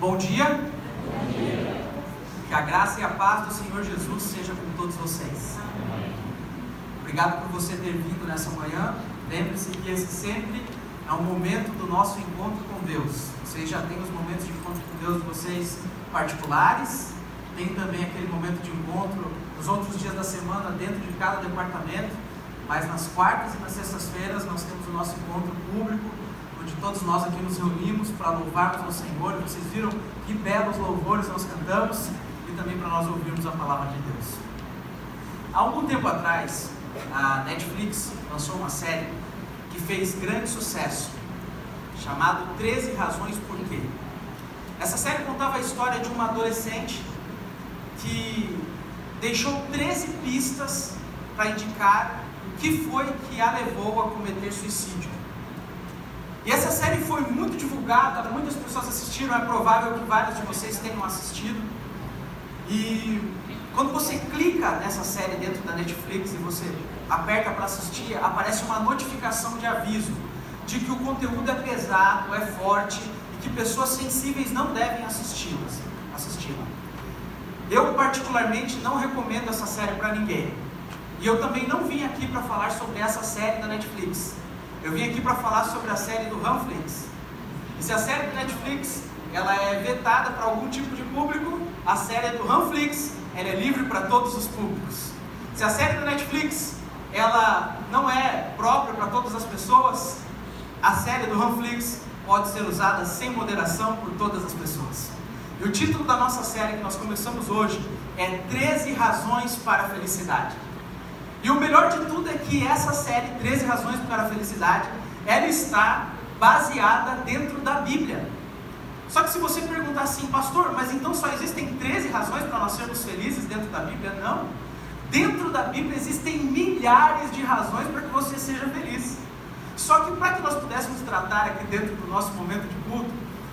Bom dia. Que a graça e a paz do Senhor Jesus seja com todos vocês. Obrigado por você ter vindo nessa manhã. Lembre-se que esse sempre é um momento do nosso encontro com Deus. Vocês já têm os momentos de encontro com Deus de vocês particulares, tem também aquele momento de encontro nos outros dias da semana dentro de cada departamento, mas nas quartas e nas sextas-feiras nós temos o nosso encontro público, onde todos nós aqui nos reunimos para louvarmos ao Senhor. Vocês viram que belos louvores nós cantamos, e também para nós ouvirmos a palavra de Deus. Há algum tempo atrás, a Netflix lançou uma série que fez grande sucesso, chamado 13 Razões Por Quê. Essa série contava a história de uma adolescente que deixou 13 pistas para indicar o que foi que a levou a cometer suicídio. E essa série foi muito divulgada, muitas pessoas assistiram, é provável que vários de vocês tenham assistido. E quando você clica nessa série dentro da Netflix e você aperta para assistir, aparece uma notificação de aviso de que o conteúdo é pesado, é forte e que pessoas sensíveis não devem assisti-la. Eu particularmente não recomendo essa série para ninguém. E eu também não vim aqui para falar sobre essa série da Netflix. Eu vim aqui para falar sobre a série do Netflix. E se a série do Netflix ela é vetada para algum tipo de público, a série do Netflix ela é livre para todos os públicos. Se a série do Netflix ela não é própria para todas as pessoas, a série do Netflix pode ser usada sem moderação por todas as pessoas. E o título da nossa série que nós começamos hoje é 13 Razões para a Felicidade. E o melhor de tudo é que essa série, 13 Razões para a Felicidade, ela está baseada dentro da Bíblia. Só que se você perguntar assim, pastor, mas então só existem 13 razões para nós sermos felizes dentro da Bíblia? Não. Dentro da Bíblia existem milhares de razões para que você seja feliz. Só que para que nós pudéssemos tratar aqui dentro do nosso momento de culto,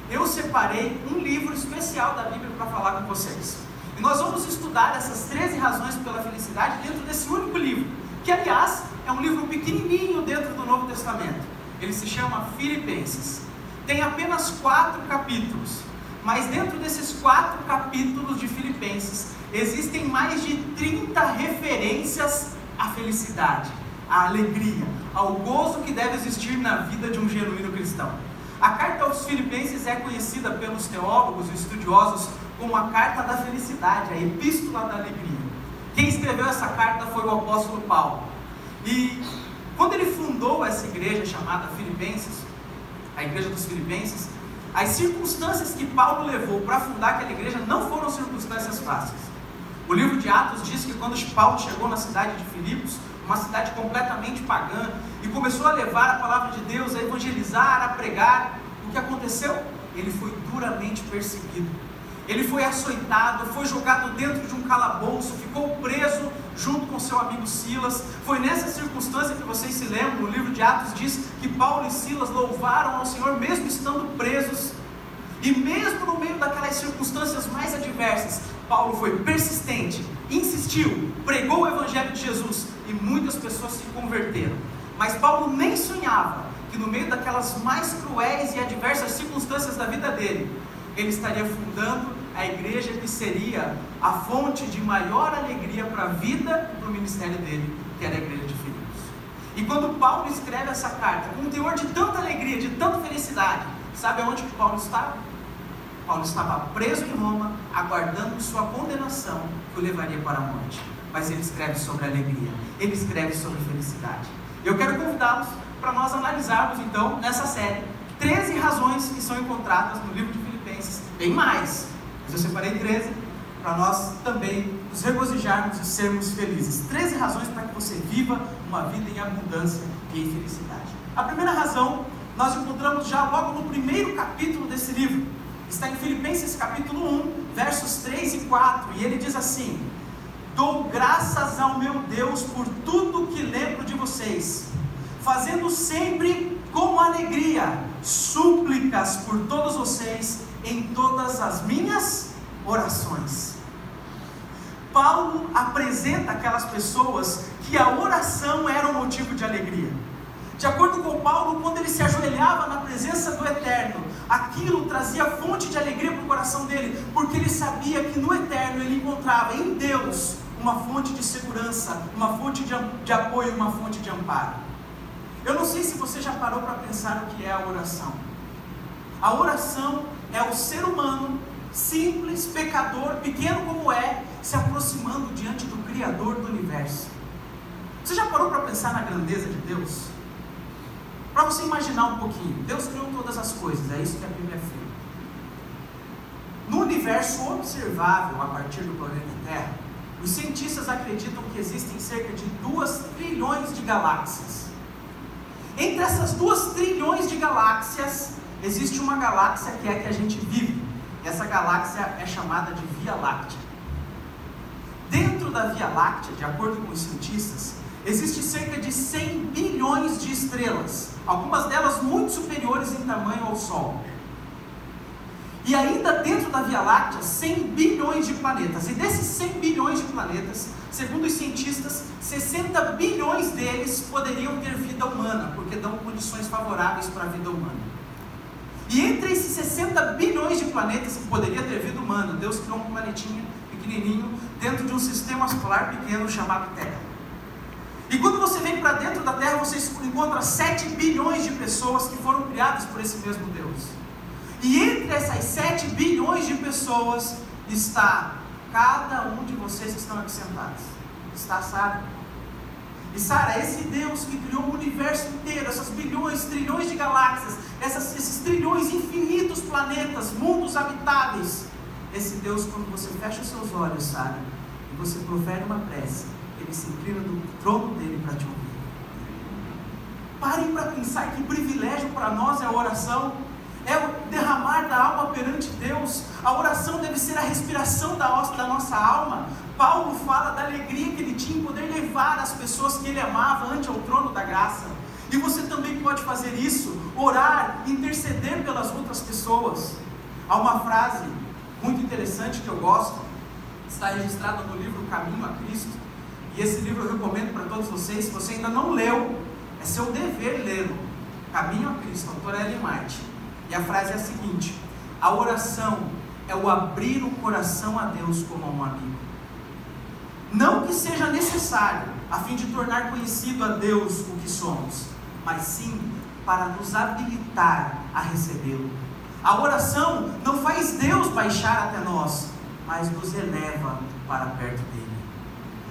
eu separei um livro especial da Bíblia para falar com vocês. E nós vamos estudar essas 13 razões pela felicidade dentro desse único livro, que aliás é um livro pequenininho dentro do Novo Testamento. Ele se chama Filipenses. Tem apenas 4 capítulos, mas dentro desses 4 capítulos de Filipenses existem mais de 30 referências à felicidade, à alegria, ao gozo que deve existir na vida de um genuíno cristão. A carta aos Filipenses é conhecida pelos teólogos e estudiosos como a carta da felicidade, a epístola da alegria. Quem escreveu essa carta foi o apóstolo Paulo. E quando ele fundou essa igreja chamada Filipenses, a igreja dos Filipenses, as circunstâncias que Paulo levou para fundar aquela igreja não foram circunstâncias fáceis. O livro de Atos diz que quando Paulo chegou na cidade de Filipos, uma cidade completamente pagã, e começou a levar a palavra de Deus, a evangelizar, a pregar, o que aconteceu? Ele foi duramente perseguido. Ele foi açoitado, foi jogado dentro de um calabouço, ficou preso junto com seu amigo Silas. Foi nessa circunstância que vocês se lembram, o livro de Atos diz que Paulo e Silas louvaram ao Senhor mesmo estando presos. E mesmo no meio daquelas circunstâncias mais adversas, Paulo foi persistente, insistiu, pregou o evangelho de Jesus e muitas pessoas se converteram. Mas Paulo nem sonhava que no meio daquelas mais cruéis e adversas circunstâncias da vida dele, ele estaria fundando a igreja que seria a fonte de maior alegria para a vida e para o ministério dele, que era a igreja de Filipos. E quando Paulo escreve essa carta, com um teor de tanta alegria, de tanta felicidade, sabe aonde que Paulo estava? Paulo estava preso em Roma, aguardando sua condenação, que o levaria para a morte. Mas ele escreve sobre alegria, ele escreve sobre felicidade. Eu quero convidá-los para nós analisarmos então, nessa série, 13 razões que são encontradas no livro de Filipenses. Tem mais, mas eu separei 13 para nós também nos regozijarmos e sermos felizes. 13 razões para que você viva uma vida em abundância e em felicidade. A primeira razão nós encontramos já logo no primeiro capítulo desse livro. Está em Filipenses capítulo 1, versos 3 e 4, e ele diz assim: dou graças ao meu Deus por tudo que lembro de vocês, fazendo sempre com alegria súplicas por todos vocês em todas as minhas orações. Paulo apresenta aquelas pessoas que a oração era um motivo de alegria. De acordo com Paulo, quando ele se ajoelhava na presença do Eterno, aquilo trazia fonte de alegria para o coração dele, porque ele sabia que no eterno ele encontrava em Deus uma fonte de segurança, uma fonte de apoio, uma fonte de amparo. Eu não sei se você já parou para pensar o que é a oração. A oração é o ser humano, simples, pecador, pequeno como é, se aproximando diante do Criador do universo. Você já parou para pensar na grandeza de Deus? Para você imaginar um pouquinho, Deus criou todas as coisas, é isso que a Bíblia afirma. No universo observável a partir do planeta Terra, os cientistas acreditam que existem cerca de 2 trilhões de galáxias. Entre essas 2 trilhões de galáxias, existe uma galáxia que é a que a gente vive. Essa galáxia é chamada de Via Láctea. Dentro da Via Láctea, de acordo com os cientistas, existe cerca de 100 bilhões de estrelas, algumas delas muito superiores em tamanho ao Sol. E ainda dentro da Via Láctea, 100 bilhões de planetas. E desses 100 bilhões de planetas, segundo os cientistas, 60 bilhões deles poderiam ter vida humana, porque dão condições favoráveis para a vida humana. E entre esses 60 bilhões de planetas que poderia ter vida humana, Deus criou um planetinha pequenininho dentro de um sistema solar pequeno chamado Terra. E quando você vem para dentro da Terra, você encontra 7 bilhões de pessoas que foram criadas por esse mesmo Deus. E entre essas 7 bilhões de pessoas está cada um de vocês que estão aqui sentados. Está Sara. E Sara, esse Deus que criou o universo inteiro, essas bilhões, trilhões de galáxias, esses trilhões infinitos planetas, mundos habitáveis. Esse Deus, quando você fecha os seus olhos, Sara, e você profere uma prece, Ele se inclina do trono dele para te ouvir. Parem para pensar que privilégio para nós é a oração. É o derramar da alma perante Deus. A oração deve ser a respiração da nossa alma. Paulo fala da alegria que ele tinha em poder levar as pessoas que ele amava ante ao trono da graça. E você também pode fazer isso, orar, interceder pelas outras pessoas. Há uma frase muito interessante que eu gosto, está registrada no livro Caminho a Cristo, e esse livro eu recomendo para todos vocês. Se você ainda não leu, é seu dever lê-lo. Caminho a Cristo, autor Ellen White. E a frase é a seguinte: a oração é o abrir o coração a Deus como a um amigo. Não que seja necessário a fim de tornar conhecido a Deus o que somos, mas sim para nos habilitar a recebê-lo. A oração não faz Deus baixar até nós, mas nos eleva para perto dele.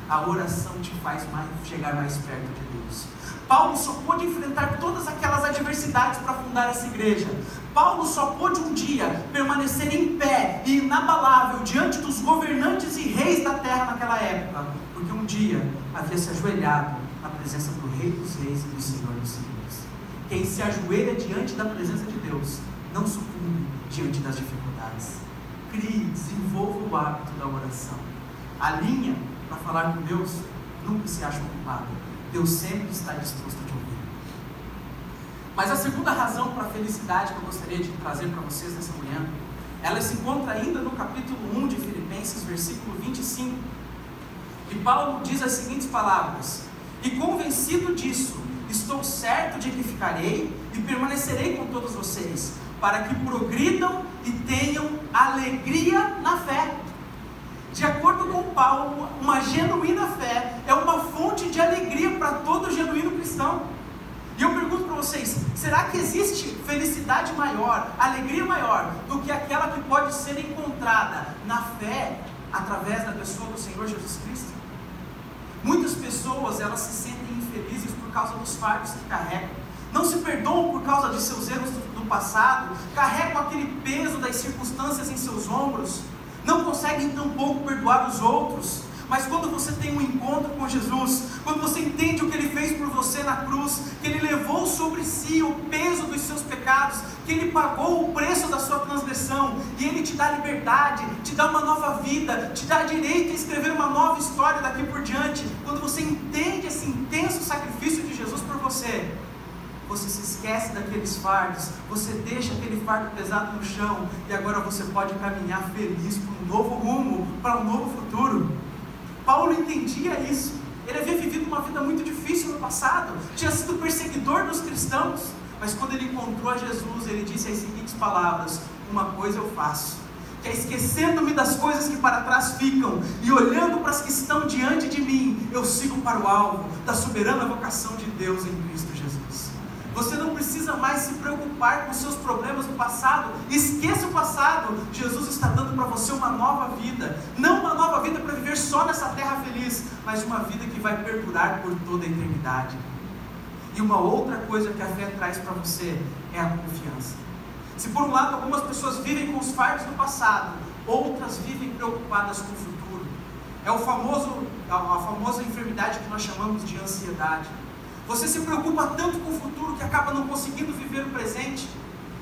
A oração te faz chegar mais perto de Deus. Paulo só pôde enfrentar todas aquelas adversidades para fundar essa igreja. Paulo só pôde um dia permanecer em pé e inabalável diante dos governantes e reis da terra naquela época, porque um dia havia se ajoelhado na presença do Rei dos Reis e do Senhor dos Senhores. Quem se ajoelha diante da presença de Deus não sucumbe diante das dificuldades. Crie, desenvolva o hábito da oração. A linha para falar com Deus nunca se acha ocupada. Deus sempre está disposto a te ouvir. Mas a segunda razão para a felicidade que eu gostaria de trazer para vocês nessa manhã, ela se encontra ainda no capítulo 1 de Filipenses, versículo 25. E Paulo diz as seguintes palavras: e convencido disso, estou certo de que ficarei e permanecerei com todos vocês, para que progridam e tenham alegria na fé. De acordo com Paulo, uma genuína fé é uma fonte de alegria para todo genuíno cristão. E eu pergunto para vocês, será que existe felicidade maior, alegria maior, do que aquela que pode ser encontrada na fé, através da pessoa do Senhor Jesus Cristo? Muitas pessoas, elas se sentem infelizes por causa dos fardos que carregam, não se perdoam por causa de seus erros do passado, carregam aquele peso das circunstâncias em seus ombros, não conseguem tampouco perdoar os outros. Mas quando você tem um encontro com Jesus, quando você entende o que Ele fez por você na cruz, que Ele levou sobre si o peso dos seus pecados, que Ele pagou o preço da sua transgressão, e Ele te dá liberdade, te dá uma nova vida, te dá direito a escrever uma nova história daqui por diante. Quando você entende esse intenso sacrifício de Jesus por você, você se esquece daqueles fardos, você deixa aquele fardo pesado no chão, e agora você pode caminhar feliz para um novo rumo, para um novo futuro. Paulo entendia isso. Ele havia vivido uma vida muito difícil no passado, tinha sido perseguidor dos cristãos, mas quando ele encontrou a Jesus, ele disse as seguintes palavras: uma coisa eu faço, que é esquecendo-me das coisas que para trás ficam, e olhando para as que estão diante de mim, eu sigo para o alvo da soberana vocação de Deus em Cristo Jesus. Você não precisa mais se preocupar com seus problemas do passado. Esqueça o passado. Jesus está dando para você uma nova vida. Não uma nova vida para viver só nessa terra feliz, mas uma vida que vai perdurar por toda a eternidade. E uma outra coisa que a fé traz para você é a confiança. Se por um lado algumas pessoas vivem com os fardos do passado, outras vivem preocupadas com o futuro. É a famosa enfermidade que nós chamamos de ansiedade. Você se preocupa tanto com o futuro que acaba não conseguindo viver o presente,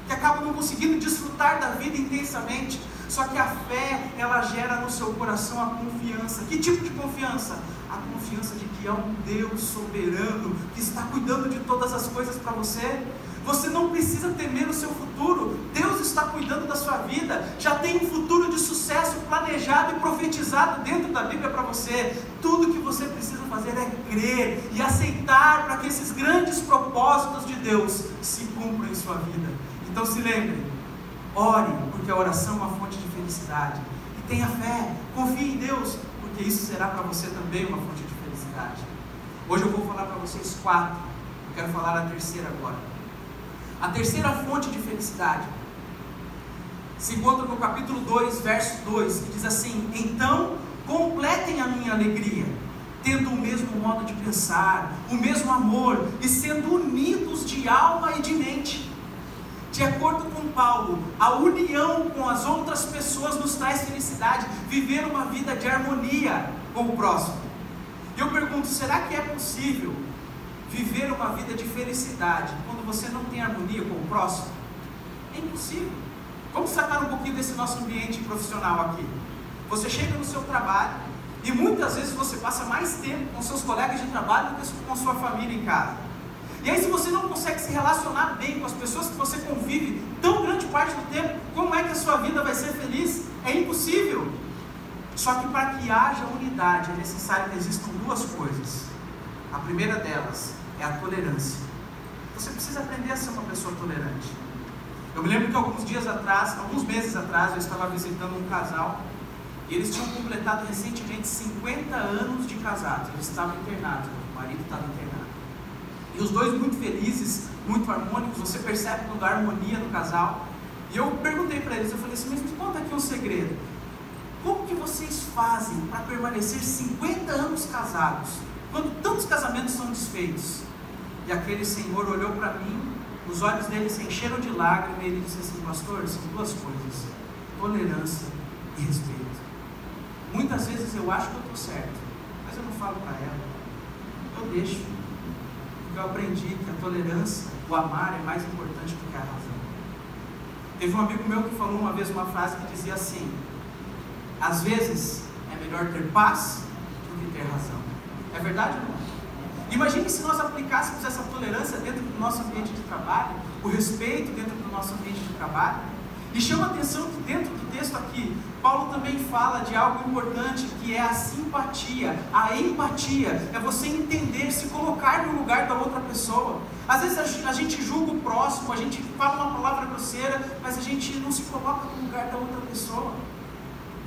que acaba não conseguindo desfrutar da vida intensamente. Só que a fé, ela gera no seu coração a confiança. Que tipo de confiança? A confiança de que há um Deus soberano que está cuidando de todas as coisas para você. Você não precisa temer o seu futuro. Deus está cuidando da sua vida. Já tem um futuro de sucesso planejado e profetizado dentro da Bíblia para você. Tudo que você precisa fazer é crer e aceitar para que esses grandes propósitos de Deus se cumpram em sua vida. Então se lembre, ore, porque a oração é uma fonte de felicidade. E tenha fé, confie em Deus, porque isso será para você também uma fonte de felicidade. Hoje eu vou falar para vocês 4. Eu quero falar a terceira agora. A terceira fonte de felicidade se encontra no capítulo 2, verso 2, que diz assim: então completem a minha alegria, tendo o mesmo modo de pensar, o mesmo amor, e sendo unidos de alma e de mente. De acordo com Paulo, a união com as outras pessoas nos traz felicidade, viver uma vida de harmonia com o próximo. E eu pergunto, será que é possível viver uma vida de felicidade quando você não tem harmonia com o próximo? É impossível. Vamos sacar um pouquinho desse nosso ambiente profissional aqui. Você chega no seu trabalho e muitas vezes você passa mais tempo com seus colegas de trabalho do que com sua família em casa. E aí, se você não consegue se relacionar bem com as pessoas que você convive tão grande parte do tempo, como é que a sua vida vai ser feliz? É impossível. Só que para que haja unidade é necessário que existam duas coisas. A primeira delas é a tolerância. Você precisa aprender a ser uma pessoa tolerante. Eu me lembro que alguns meses atrás, eu estava visitando um casal e eles tinham completado recentemente 50 anos de casados. Eles estavam internados, o marido estava internado. E os dois muito felizes, muito harmônicos. Você percebe quando há harmonia no casal. E eu perguntei para eles, eu falei assim, mas me conta aqui um segredo. Como que vocês fazem para permanecer 50 anos casados, quando tantos casamentos são desfeitos? E aquele senhor olhou para mim, os olhos dele se encheram de lágrimas, e ele disse assim: pastor, são duas coisas, tolerância e respeito. Muitas vezes eu acho que eu estou certo, mas eu não falo para ela, eu deixo, porque eu aprendi que a tolerância, o amar é mais importante do que a razão. Teve um amigo meu que falou uma vez uma frase que dizia assim: às vezes é melhor ter paz do que ter razão. É verdade ou não? Imagine se nós aplicássemos essa tolerância dentro do nosso ambiente de trabalho, o respeito dentro do nosso ambiente de trabalho. E chama a atenção que dentro do texto aqui, Paulo também fala de algo importante, que é a simpatia, a empatia. É você entender, se colocar no lugar da outra pessoa. Às vezes a gente julga o próximo, a gente fala uma palavra grosseira, mas a gente não se coloca no lugar da outra pessoa.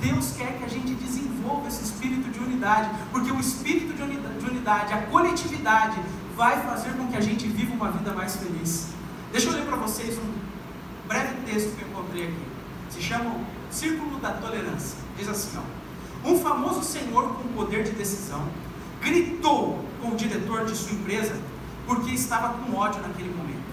Deus quer que a gente desenvolva esse espírito de unidade, porque o espírito de unidade, a coletividade, vai fazer com que a gente viva uma vida mais feliz. Deixa eu ler para vocês um breve texto que eu encontrei aqui. Se chama o Círculo da Tolerância. Diz assim, ó: um famoso senhor com poder de decisão gritou com o diretor de sua empresa porque estava com ódio naquele momento.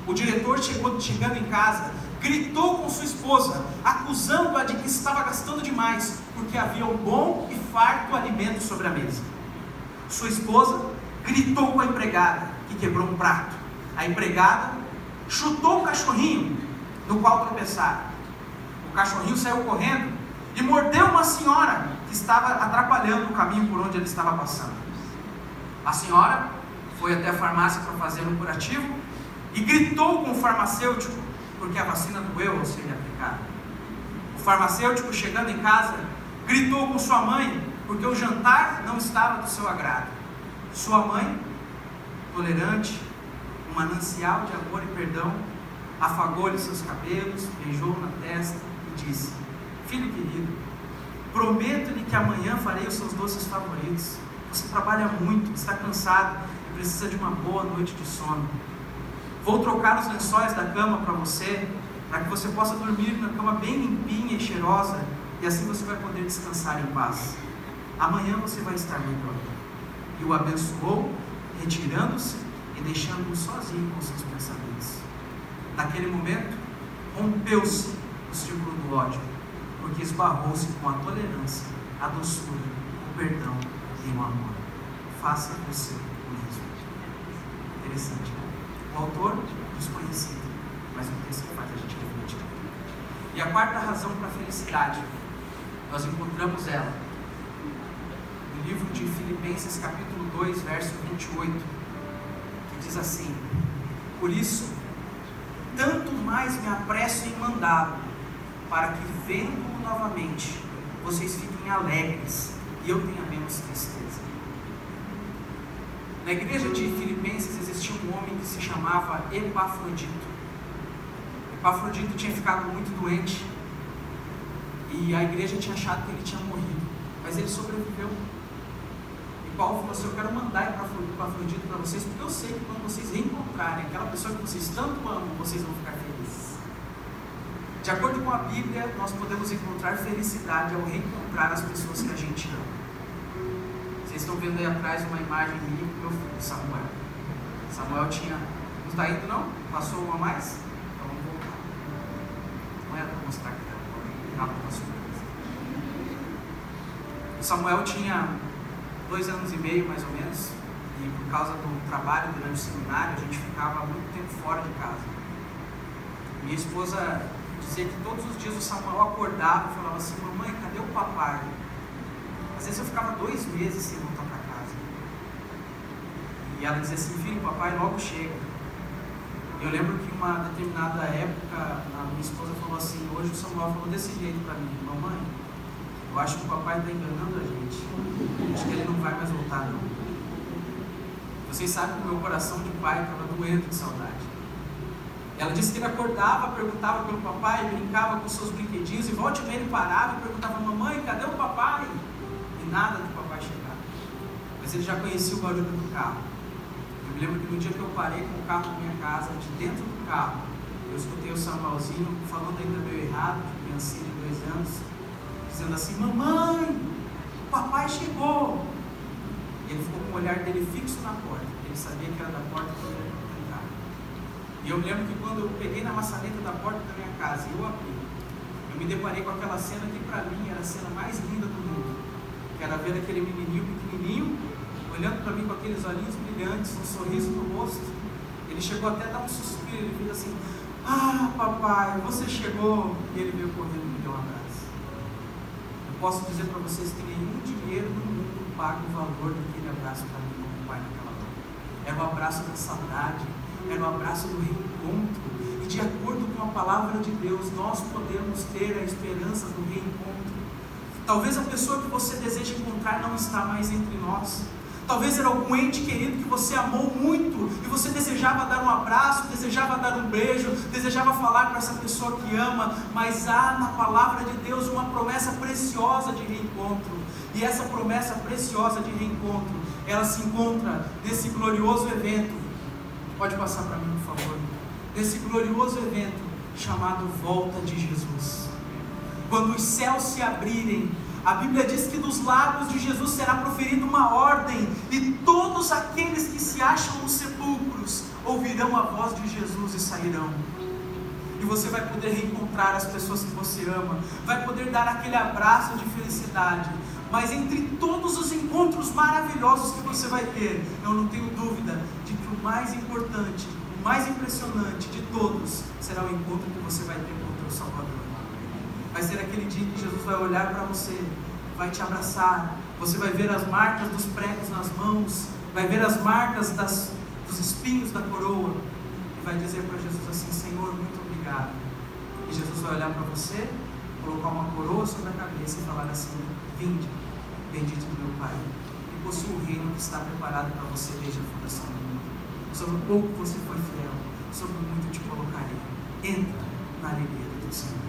O diretor, chegando em casa, gritou com sua esposa, acusando-a de que estava gastando demais, porque havia um bom e farto alimento sobre a mesa. Sua esposa gritou com a empregada, que quebrou um prato. A empregada chutou o cachorrinho, no qual tropeçaram. O cachorrinho saiu correndo e mordeu uma senhora que estava atrapalhando o caminho por onde ele estava passando. A senhora foi até a farmácia para fazer um curativo e gritou com o farmacêutico, porque a vacina doeu ao ser aplicada. O farmacêutico, chegando em casa, gritou com sua mãe, porque o jantar não estava do seu agrado. Sua mãe, tolerante, um manancial de amor e perdão, afagou-lhe seus cabelos, beijou-o na testa e disse: filho querido, prometo-lhe que amanhã farei os seus doces favoritos. Você trabalha muito, está cansado e precisa de uma boa noite de sono. Vou trocar os lençóis da cama para você, para que você possa dormir na cama bem limpinha e cheirosa, e assim você vai poder descansar em paz. Amanhã você vai estar melhor. E o abençoou, retirando-se e deixando-o sozinho com seus pensamentos. Naquele momento, rompeu-se o círculo do ódio, porque esbarrou-se com a tolerância, a doçura, o perdão e o amor. Faça você o mesmo. Interessante, né? O autor, desconhecido, mas um texto que faz a gente refletir. E a quarta razão para a felicidade, nós encontramos ela no livro de Filipenses, capítulo 2, verso 28, que diz assim: por isso, tanto mais me apresso em mandá-lo, para que, vendo-o novamente, vocês fiquem alegres e eu tenha menos tristeza. Na igreja de Filipenses existia um homem que se chamava Epafrodito. Epafrodito tinha ficado muito doente e a igreja tinha achado que ele tinha morrido, mas ele sobreviveu. E Paulo falou assim: eu quero mandar Epafrodito para vocês, porque eu sei que quando vocês reencontrarem aquela pessoa que vocês tanto amam, vocês vão ficar felizes. De acordo com a Bíblia, nós podemos encontrar felicidade ao reencontrar as pessoas que a gente ama. Vocês estão vendo aí atrás uma imagem minha com meu filho, Samuel. Samuel tinha... Não está indo não? Passou uma a mais? Então vamos voltar. Não era para mostrar que era uma surpresa. O Samuel tinha 2 anos e meio mais ou menos, e por causa do trabalho durante o seminário, a gente ficava muito tempo fora de casa. Minha esposa dizia que todos os dias o Samuel acordava e falava assim: mamãe, cadê o papai? Às vezes eu ficava 2 meses sem voltar para casa. E ela dizia assim: filho, papai logo chega. E eu lembro que uma determinada época, a minha esposa falou assim: hoje o Samuel falou desse jeito para mim: mamãe, eu acho que o papai está enganando a gente. Acho que ele não vai mais voltar não. Vocês sabem que o meu coração de pai estava doendo de saudade. Ela disse que ele acordava, perguntava pelo papai, brincava com seus brinquedinhos, e volta e meia ele parava e perguntava: mamãe, cadê o papai? E nada do papai chegar. Mas ele já conhecia o barulho do carro. Eu me lembro que no dia que eu parei com o carro na minha casa, de dentro do carro, eu escutei o Samuelzinho falando ainda meio errado, de criancinha de 2 anos, dizendo assim: mamãe, o papai chegou. E ele ficou com o olhar dele fixo na porta. Ele sabia que era da porta que ele ia entrar. E eu me lembro que quando eu peguei na maçaneta da porta da minha casa e eu abri, eu me deparei com aquela cena que para mim era a cena mais linda do mundo, que era ver aquele menininho pequenininho olhando para mim com aqueles olhinhos brilhantes, um sorriso no rosto. Ele chegou até a dar um suspiro, ele fez assim: ah, papai, você chegou. E ele veio correndo e me deu um abraço. Eu posso dizer para vocês que nenhum dinheiro no mundo paga o valor daquele abraço para mim como pai naquela hora. Era o abraço da saudade, era o abraço do reencontro. E de acordo com a palavra de Deus, nós podemos ter a esperança do reencontro. Talvez a pessoa que você deseja encontrar não está mais entre nós. Talvez era algum ente querido que você amou muito e você desejava dar um abraço, desejava dar um beijo, desejava falar para essa pessoa que ama, mas há na palavra de Deus uma promessa preciosa de reencontro. E essa promessa preciosa de reencontro, ela se encontra nesse glorioso evento. Pode passar para mim, por favor. Nesse glorioso evento chamado Volta de Jesus. Quando os céus se abrirem, a Bíblia diz que dos lábios de Jesus será proferida uma ordem, e todos aqueles que se acham nos sepulcros ouvirão a voz de Jesus e sairão. E você vai poder reencontrar as pessoas que você ama, vai poder dar aquele abraço de felicidade. Mas entre todos os encontros maravilhosos que você vai ter, eu não tenho dúvida de que o mais importante, o mais impressionante de todos será o encontro que você vai ter com o teu Salvador. Vai ser aquele dia que Jesus vai olhar para você, vai te abraçar, você vai ver as marcas dos pregos nas mãos, vai ver as marcas dos espinhos da coroa, e vai dizer para Jesus assim: Senhor, muito obrigado. E Jesus vai olhar para você, colocar uma coroa sobre a cabeça e falar assim: vinde, bendito do meu Pai, e possua o reino que está preparado para você desde a fundação do mundo. sobre pouco você foi fiel, sobre muito te colocarei. Entra na alegria do teu Senhor.